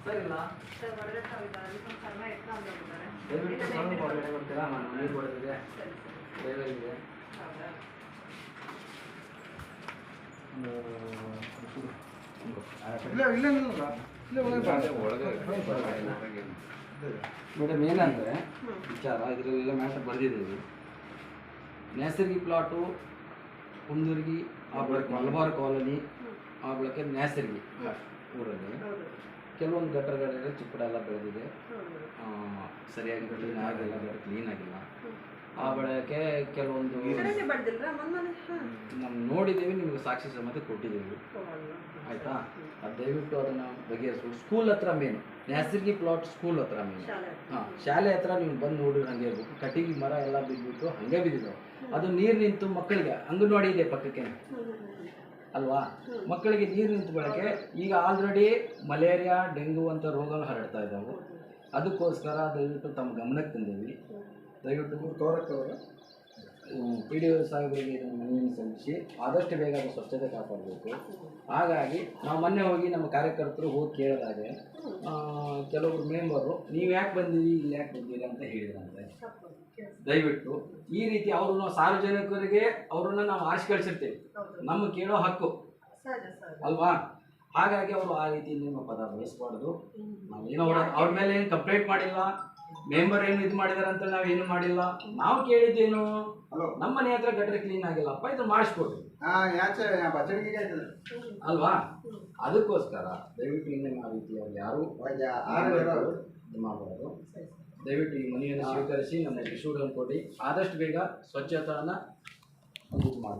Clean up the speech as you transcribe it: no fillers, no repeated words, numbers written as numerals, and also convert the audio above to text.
Sir ಇಲ್ಲ sir ಹೊರಗಡೆ ತಾವಿದ್ದಾರೆ ಸ್ವಲ್ಪ ಚರ್ಮ ಎತ್ತರ ಅಂತ ಹೋಗಿದ್ದಾರೆ. ದಯವಿಟ್ಟು ಸ್ವಲ್ಪ ಹೊರಗಡೆ ಬರ್ತೀರಾ? ನಾನು ನೀರು ಕೊಡೋದಿದೆ, ಸರಿ ಸರಿ. ಡ್ರೈವರ್ ಇದೆ. ಹೌದಾ? ಮೇಡಮ್ ಏನಂದರೆ ವಿಚಾರ ಇದರಲ್ಲೆಲ್ಲ ಮ್ಯಾಟರ್ ಬರೆದಿದ್ದೀವಿ. ನೈಸರ್ಗಿಕ ಪ್ಲಾಟು ಕುಂದೂರ್ಗಿ ಆ ಬಳಕೆ ಮಲಬಾರ್ ಕಾಲೋನಿ ಆ ಬಳಕೆ ನೈಸರ್ಗಿ ಊರಲ್ಲಿ ಕೆಲವೊಂದು ಗಟ್ಟರಗಳೆಲ್ಲ ಚಿಕ್ಕಡ ಎಲ್ಲ ಬೆಳೆದಿದೆ. ಸರಿಯಾಗಿ ಕ್ಲೀನ್ ಆಗಿಲ್ಲ, ಕ್ಲೀನ್ ಆಗಿಲ್ಲ. ಆ ಬಳಕೆ ಕೆಲವೊಂದು ನಾವು ನೋಡಿದ್ದೀವಿ, ನಿಮಗೆ ಸಾಕ್ಷಿ ಸಮೇತ ಕೊಟ್ಟಿದ್ದೀವಿ. ಆಯಿತಾ? ಅದು ದಯವಿಟ್ಟು ಅದನ್ನು ಬಗೆಹರಿಸ್ಬೋದು. ಸ್ಕೂಲ್ ಹತ್ರ ಮೇನು ನೈಸರ್ಗಿಕ ಪ್ಲಾಟ್ ಸ್ಕೂಲ್ ಹತ್ರ ಮೇನು. ಹಾಂ, ಶಾಲೆ ಹತ್ರ ನೀವು ಬಂದು ನೋಡಿ ಹಾಗೆ ಇರ್ಬೇಕು. ಕಟ್ಟಿಗೆ ಮರ ಎಲ್ಲ ಬಿದ್ದುಬಿಟ್ಟು ಹಾಗೆ ಬಿದ್ದಿದ್ದಾವೆ. ಅದು ನೀರು ನಿಂತು ಮಕ್ಕಳಿಗೆ ಅಂಗನವಾಡಿ ಇದೆ ಪಕ್ಕಕ್ಕೆ ಅಲ್ವಾ, ಮಕ್ಕಳಿಗೆ ನೀರು ನಿಂತು ಬಳಕೆ ಈಗ ಆಲ್ರೆಡಿ ಮಲೇರಿಯಾ ಡೆಂಗು ಅಂತ ರೋಗಗಳು ಹರಡ್ತಾ ಇದ್ದಾವೆ. ಅದಕ್ಕೋಸ್ಕರ ದಯವಿಟ್ಟು ತಮ್ಮ ಗಮನಕ್ಕೆ ತಂದೀವಿ. ದಯವಿಟ್ಟು ಪಿ ಡಿ ಒ ಸಾಹೇಬರಿಗೆ ಇದನ್ನು ಮನವಿಯನ್ನು ಸಲ್ಲಿಸಿ ಆದಷ್ಟು ಬೇಗ ಅದು ಸ್ವಚ್ಛತೆ ಕಾಪಾಡಬೇಕು. ಹಾಗಾಗಿ ನಾವು ಮೊನ್ನೆ ಹೋಗಿ ನಮ್ಮ ಕಾರ್ಯಕರ್ತರು ಹೋಗಿ ಕೇಳಿದಾಗೆ ಕೆಲವರು ಮೆಂಬರು ನೀವು ಯಾಕೆ ಬಂದೀವಿ, ಇಲ್ಲಿ ಯಾಕೆ ಬಂದೀರಿ ಅಂತ ಹೇಳಿದ್ರಂತೆ. ದಯವಿಟ್ಟು ಈ ರೀತಿ ಅವ್ರನ್ನ ಸಾರ್ವಜನಿಕರಿಗೆ ಅವ್ರನ್ನ ನಾವು ಆರಿಸಿ ಕಳಿಸಿರ್ತೀವಿ, ನಮ್ಮ ಕೇಳೋ ಹಕ್ಕು ಅಲ್ವಾ. ಹಾಗಾಗಿ ಅವರು ಆ ರೀತಿ ನಿಮ್ಮ ಪದ ಬಳಸಬಾರ್ದು. ನಾವೇನೋ ಅವ್ರ ಮೇಲೆ ಏನು ಕಂಪ್ಲೇಂಟ್ ಮಾಡಿಲ್ಲ, ಮೆಂಬರ್ ಏನು ಇದು ಮಾಡಿದಾರೆ ಅಂತ ನಾವೇನು ಮಾಡಿಲ್ಲ. ನಾವು ಕೇಳಿದ್ದೇನು, ನಮ್ಮ ಮನೆ ಹತ್ರ ಗಟ್ಟರೆ ಕ್ಲೀನ್ ಆಗಿಲ್ಲಪ್ಪ, ಇದು ಮಾಡಿಸ್ಕೊಡ್ರಿ ಅಲ್ವಾ. ಅದಕ್ಕೋಸ್ಕರ ದಯವಿಟ್ಟು ಇನ್ನೇ ಆ ರೀತಿ ಅವ್ರು ಯಾರು ಮಾಡಬಾರ್ದು. ದಯವಿಟ್ಟು ಈ ಮನೆಯನ್ನು ಸ್ವೀಕರಿಸಿ ನಮ್ಮ ಟಿಶ್ಯೂಗಳನ್ನು ಕೊಡಿ. ಆದಷ್ಟು ಬೇಗ ಸ್ವಚ್ಛತೆಯನ್ನು ಇದು ಮಾಡಿ.